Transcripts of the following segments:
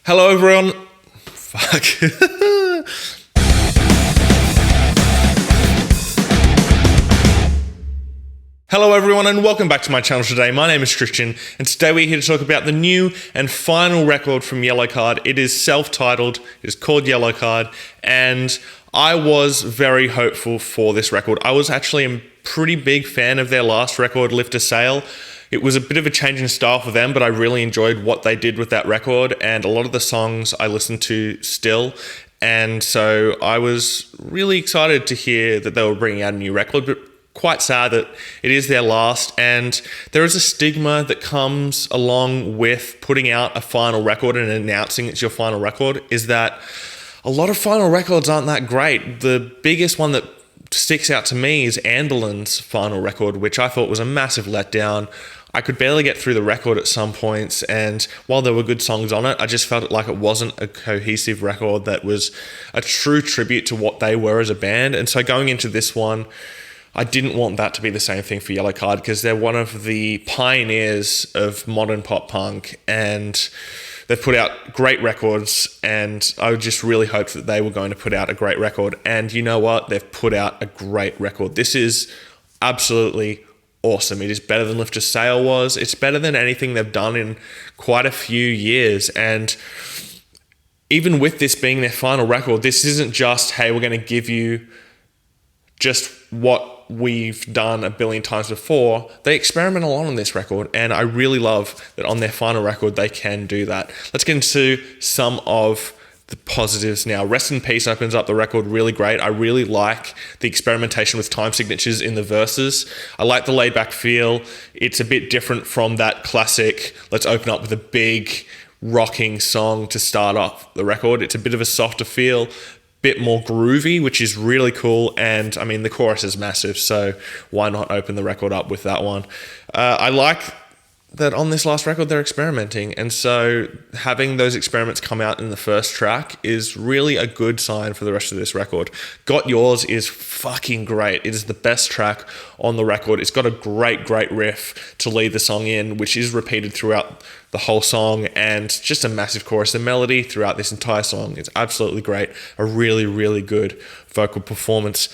Hello, everyone. Fuck. Hello, everyone, and welcome back to my channel today. My name is Christian, and today we're here to talk about the new and final record from Yellowcard. It is self-titled, it is called Yellowcard, and I was very hopeful for this record. I was actually a pretty big fan of their last record, Lift a Sail. It was a bit of a change in style for them, but I really enjoyed what they did with that record, and a lot of the songs I listen to still. And so I was really excited to hear that they were bringing out a new record, but quite sad that it is their last. And there is a stigma that comes along with putting out a final record and announcing it's your final record, is that a lot of final records aren't that great. The biggest one that sticks out to me is Anne Boleyn's final record, which I thought was a massive letdown. I could barely get through the record at some points, and while there were good songs on it, I just felt like it wasn't a cohesive record that was a true tribute to what they were as a band. And so going into this one, I didn't want that to be the same thing for Yellowcard, because they're one of the pioneers of modern pop punk, and they've put out great records, and I just really hoped that they were going to put out a great record. And you know what? They've put out a great record. This is absolutely awesome. It is better than Lift a Sail was. It's better than anything they've done in quite a few years. And even with this being their final record, this isn't just, hey, we're going to give you just what we've done a billion times before. They experiment a lot on this record, and I really love that on their final record they can do that. Let's get into some of the positives now. Rest in Peace opens up the record really great. I really like the experimentation with time signatures in the verses. I like the laid back feel. It's a bit different from that classic, let's open up with a big rocking song to start off the record. It's a bit of a softer feel, bit more groovy, which is really cool. And I mean, the chorus is massive, so why not open the record up with that one? I like that on this last record they're experimenting, and so having those experiments come out in the first track is really a good sign for the rest of this record. Got Yours is fucking great. It is the best track on the record. It's got a great riff to lead the song in, which is repeated throughout the whole song, and just a massive chorus. The melody throughout this entire song is absolutely great. A really good vocal performance.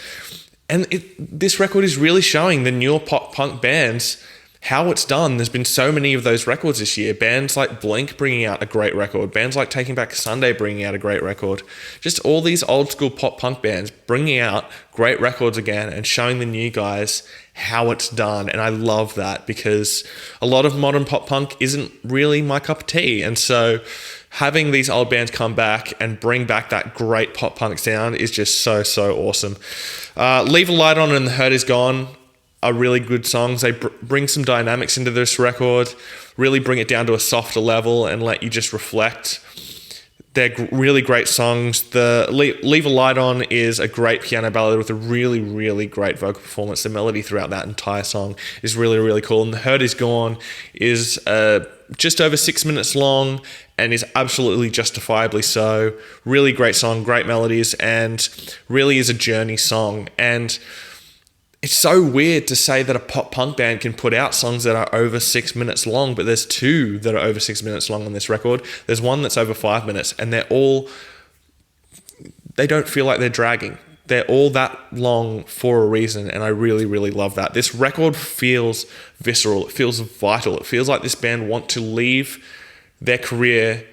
And this record is really showing the newer pop punk bands how it's done. There's been so many of those records this year. Bands like Blink bringing out a great record. Bands like Taking Back Sunday bringing out a great record. Just all these old school pop punk bands bringing out great records again and showing the new guys how it's done. And I love that, because a lot of modern pop punk isn't really my cup of tea. And so having these old bands come back and bring back that great pop punk sound is just so awesome. Leave a Light On and The Hurt Is Gone are really good songs. They bring some dynamics into this record, really bring it down to a softer level and let you just reflect. They're really great songs. The Leave a Light On is a great piano ballad with a really great vocal performance. The melody throughout that entire song is really cool. And The Hurt Is Gone is just over 6 minutes long and is absolutely justifiably so. Really great song, great melodies, and really is a journey song. And it's so weird to say that a pop punk band can put out songs that are over 6 minutes long, but there's two that are over 6 minutes long on this record. There's one that's over 5 minutes, and they don't feel like they're dragging. They're all that long for a reason, and I really love that. This record feels visceral. It feels vital. It feels like this band want to leave their career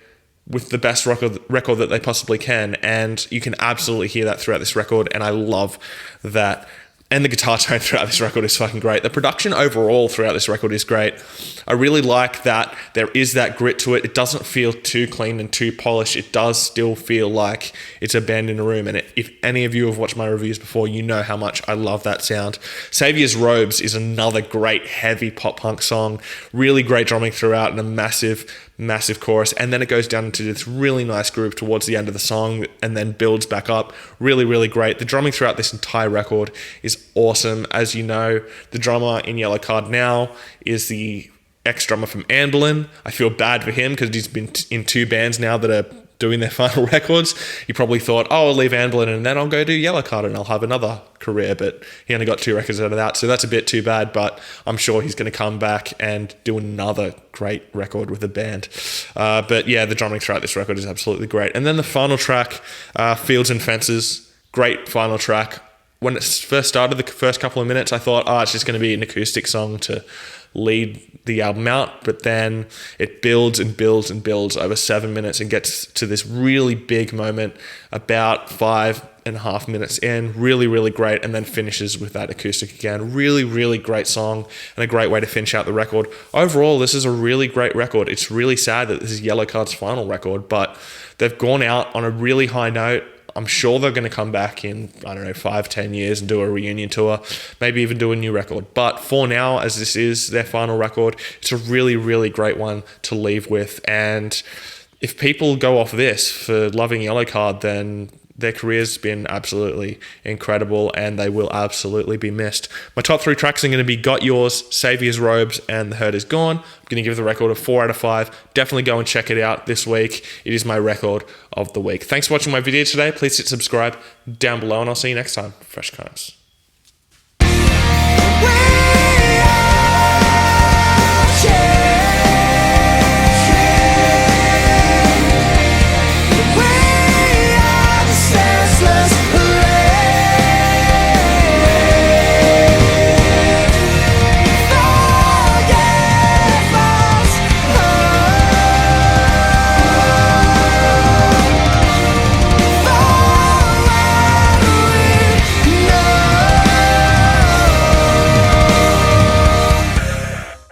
with the best record that they possibly can, and you can absolutely hear that throughout this record, and I love that. And the guitar tone throughout this record is fucking great. The production overall throughout this record is great. I really like that there is that grit to it. It doesn't feel too clean and too polished. It does still feel like it's a band in a room. And if any of you have watched my reviews before, you know how much I love that sound. Savior's Robes is another great heavy pop punk song. Really great drumming throughout and a massive chorus, and then it goes down into this really nice groove towards the end of the song and then builds back up. Really great. The drumming throughout this entire record is awesome. As you know, the drummer in Yellowcard now is the ex-drummer from Anne Boleyn. I feel bad for him because he's been in two bands now that are doing their final records. He probably thought, oh, I'll leave Anvil and then I'll go do Yellowcard and I'll have another career, but he only got 2 records out of that, so that's a bit too bad, but I'm sure he's going to come back and do another great record with a band. But yeah, the drumming throughout this record is absolutely great. And then the final track, Fields and Fences, great final track. When it first started, the first couple of minutes, I thought, it's just going to be an acoustic song to lead the album out, but then it builds and builds and builds over 7 minutes and gets to this really big moment about 5.5 minutes in. Really, really great, and then finishes with that acoustic again. Really, really great song and a great way to finish out the record. Overall, this is a really great record. It's really sad that this is Yellowcard's final record, but they've gone out on a really high note. I'm sure they're going to come back in, 5-10 years and do a reunion tour, maybe even do a new record. But for now, as this is their final record, it's a really, really great one to leave with. And if people go off this for loving Yellowcard, then their career's been absolutely incredible and they will absolutely be missed. My top 3 tracks are going to be Got Yours, Saviour's Robes, and The Hurt Is Gone. I'm going to give the record a 4 out of 5. Definitely go and check it out this week. It is my record of the week. Thanks for watching my video today. Please hit subscribe down below and I'll see you next time. Fresh Times.